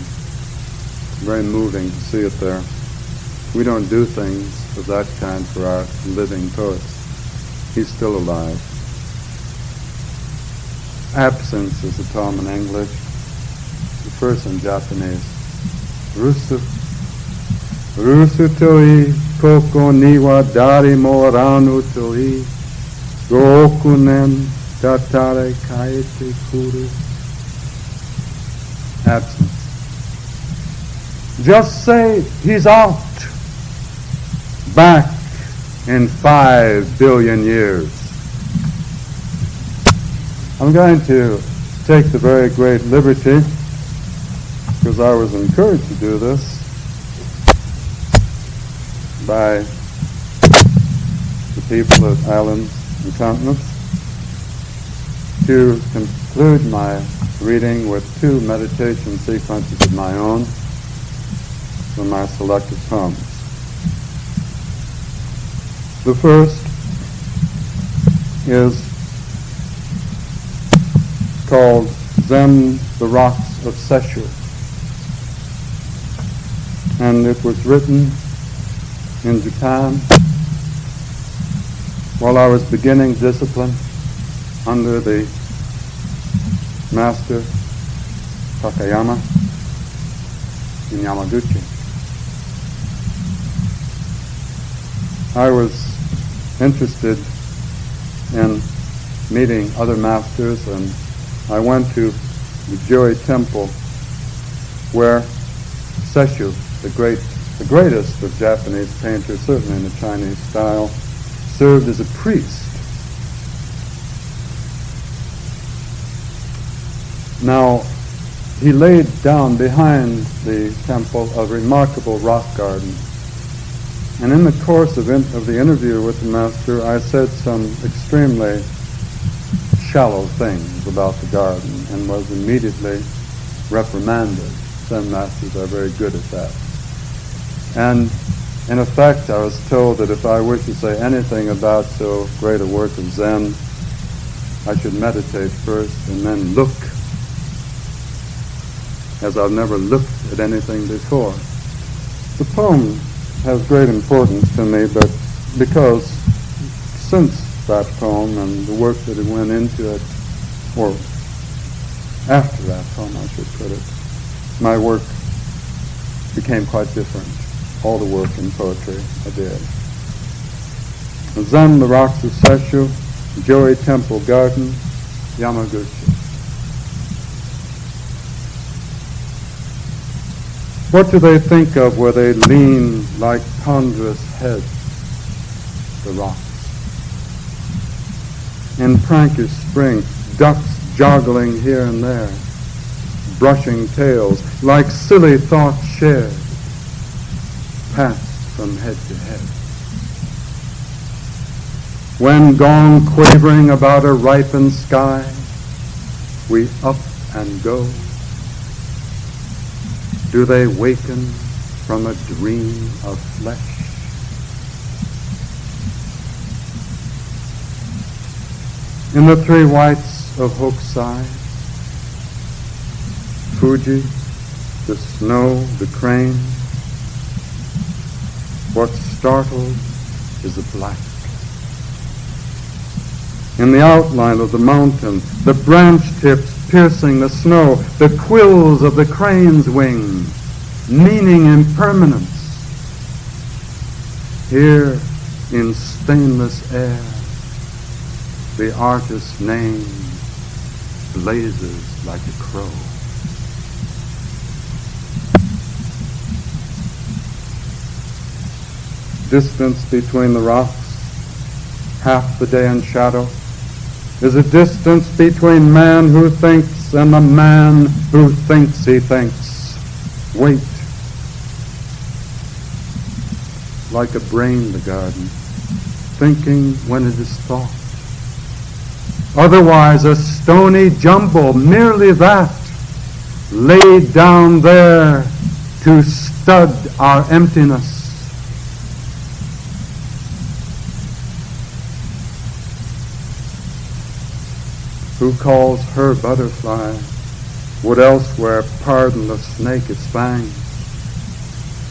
Very moving to see it there. We don't do things of that kind for our living poets. He's still alive. Absence is a poem in English. The first in Japanese. Rusu. Rusu toi koko ni wa dari mo ranu toi. Gokunen tatare kaete kuru. Absence. Just say he's out. Back in 5 billion years. I'm going to take the very great liberty, because I was encouraged to do this by the people of islands and continents, to conclude my reading with 2 meditation sequences of my own from my selected poems. The first is called Zen, the Rocks of Sesshu, and it was written in Japan while I was beginning discipline under the master Takayama. in Yamaguchi. I was interested in meeting other masters, and I went to the Joi temple where Sesshu, the greatest of Japanese painters, certainly in the Chinese style, served as a priest. Now, he laid down behind the temple a remarkable rock garden. And in the course of the interview with the master, I said some extremely shallow things about the garden and was immediately reprimanded. Zen masters are very good at that. And in effect, I was told that if I wished to say anything about so great a work of Zen, I should meditate first and then look, as I've never looked at anything before. The poem has great importance to me, but because since that poem and the work that it went into it, or after that poem I should put it, my work became quite different. All the work in poetry I did. Zen, the Rocks of Sesshu, Joi Temple Garden, Yamaguchi. What do they think of where they lean like ponderous heads, the rocks? In prankish spring, ducks joggling here and there, brushing tails, like silly thoughts shared, passed from head to head. When gong quavering about a ripened sky, we up and go. Do they waken from a dream of flesh? In the three whites of Hokusai, Fuji, the snow, the crane, what's startled is the black. In the outline of the mountain, the branch tips piercing the snow, the quills of the crane's wing, meaning impermanence. Here in stainless air, the artist's name blazes like a crow. Distance between the rocks, half the day in shadow, is a distance between man who thinks and the man who thinks he thinks. Wait. Like a brain, the garden, thinking when it is thought. Otherwise a stony jumble, merely that, laid down there to stud our emptiness. Who calls her butterfly would elsewhere pardon the snake its fangs.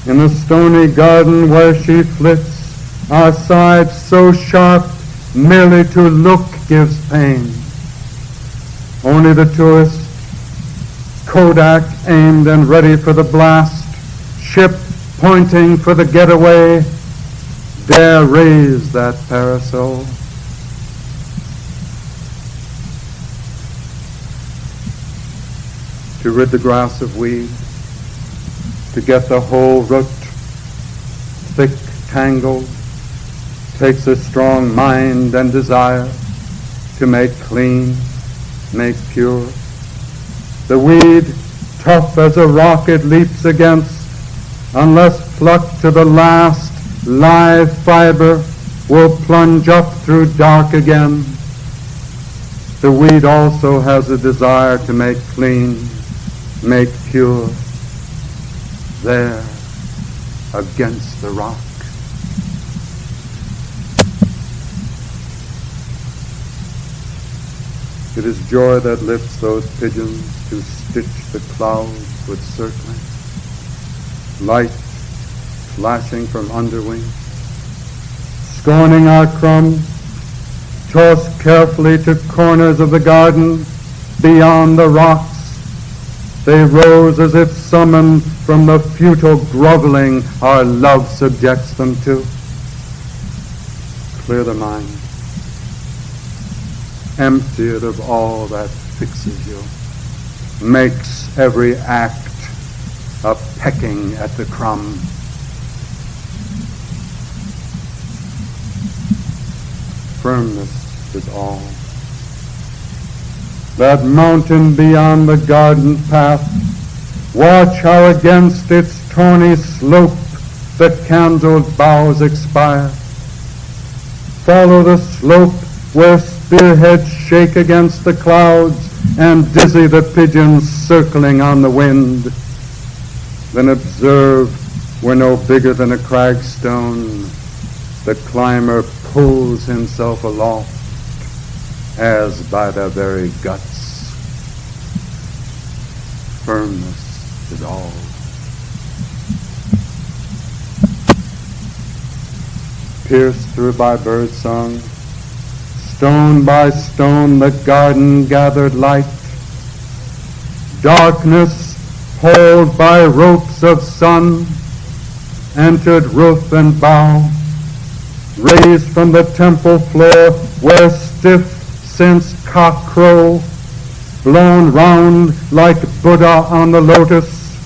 In the stony garden where she flits, our sides so sharp merely to look gives pain. Only the tourist, Kodak aimed and ready for the blast, ship pointing for the getaway, dare raise that parasol. To rid the grass of weed, to get the whole root thick tangled, takes a strong mind and desire to make clean, make pure. The weed, tough as a rock it leaps against, unless plucked to the last live fiber, will plunge up through dark again. The weed also has a desire to make clean, make pure, there, against the rock. It is joy that lifts those pigeons to stitch the clouds with circling, light flashing from underwing, scorning our crumbs, tossed carefully to corners of the garden beyond the rocks, They rose as if summoned from the futile groveling our love subjects them to. Clear the mind. Empty it of all that fixes you, makes every act a pecking at the crumb. Firmness is all. That mountain beyond the garden path, watch how against its tawny slope the candled boughs expire. Follow the slope where spearheads shake against the clouds and dizzy the pigeons circling on the wind. Then observe where no bigger than a cragstone the climber pulls himself aloft as by the very guts. Firmness is all. Pierced through by birdsong, stone by stone the garden gathered light. Darkness, hauled by ropes of sun, entered roof and bough, raised from the temple floor where stiff since cockcrow, blown round like Buddha on the lotus,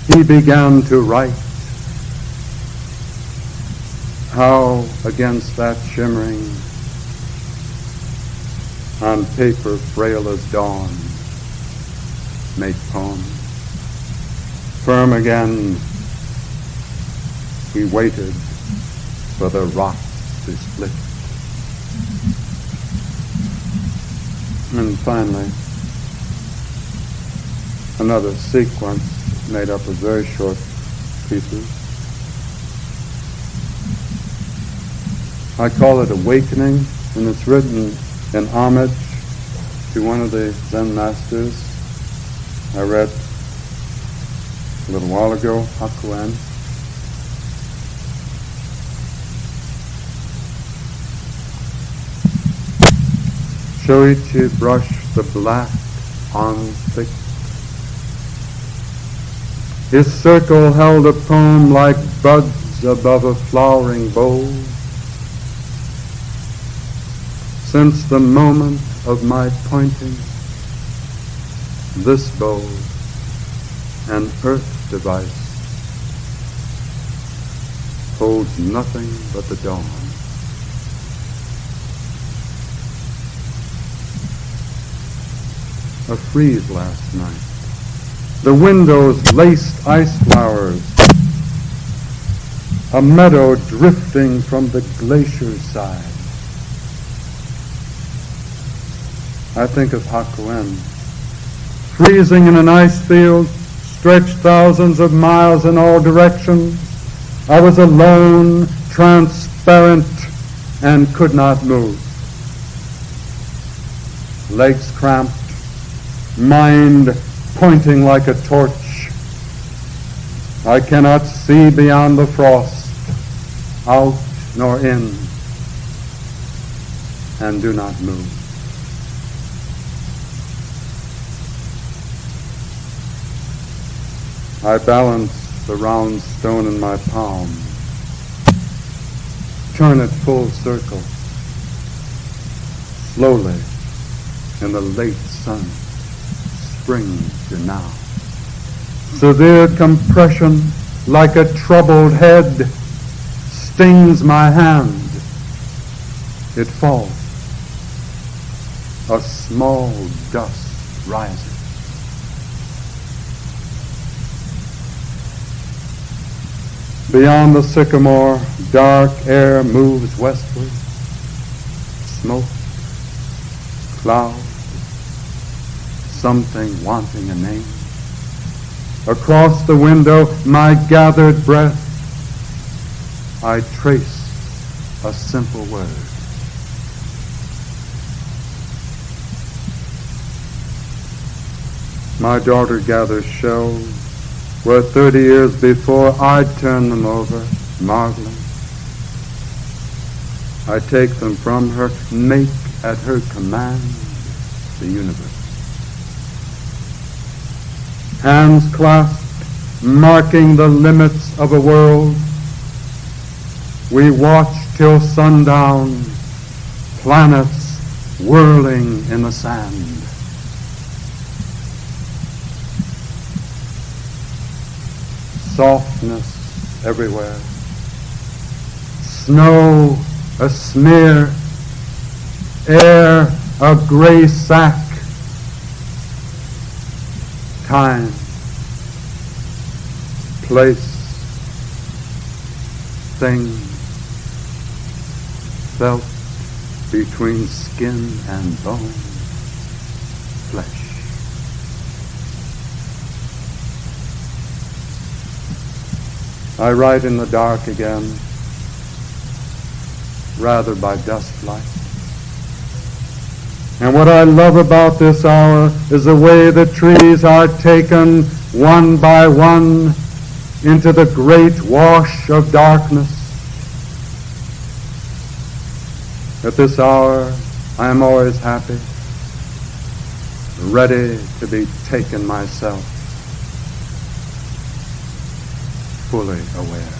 he began to write. How against that shimmering, on paper frail as dawn, make poem. Firm again, we waited for the rock to split. And finally, another sequence made up of very short pieces. I call it Awakening, and it's written in homage to one of the Zen masters I read a little while ago, Hakuen. Shoichi brushed the black on thick. His circle held a poem like buds above a flowering bowl. Since the moment of my pointing, this bowl, an earth device, holds nothing but the dawn. A freeze last night. The windows laced ice flowers. A meadow drifting from the glacier's side. I think of Hakuen, freezing in an ice field, stretched thousands of miles in all directions. I was alone, transparent, and could not move. Legs cramped, mind pointing like a torch. I cannot see beyond the frost, out nor in, and do not move. I balance the round stone in my palm, turn it full circle, slowly in the late sun, spring to now. Severe compression like a troubled head stings my hand. It falls. A small dust rises. Beyond the sycamore, dark air moves westward. Smoke, cloud, something wanting a name. Across the window, my gathered breath, I trace a simple word. My daughter gathers shells where 30 years before I'd turn them over, marveling. I take them from her, make at her command the universe. hands clasped, marking the limits of a world. We watch till sundown, planets whirling in the sand. Softness everywhere. Snow a smear, air a gray sack. Time, place, thing, felt between skin and bone, flesh. I write in the dark again, rather by dust light. And what I love about this hour is the way the trees are taken one by one into the great wash of darkness. At this hour, I am always happy, ready to be taken myself, fully aware.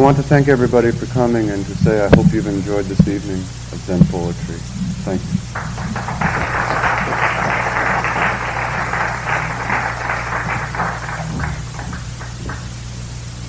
want to thank everybody for coming and to say I hope you've enjoyed this evening of Zen Poetry. Thank you.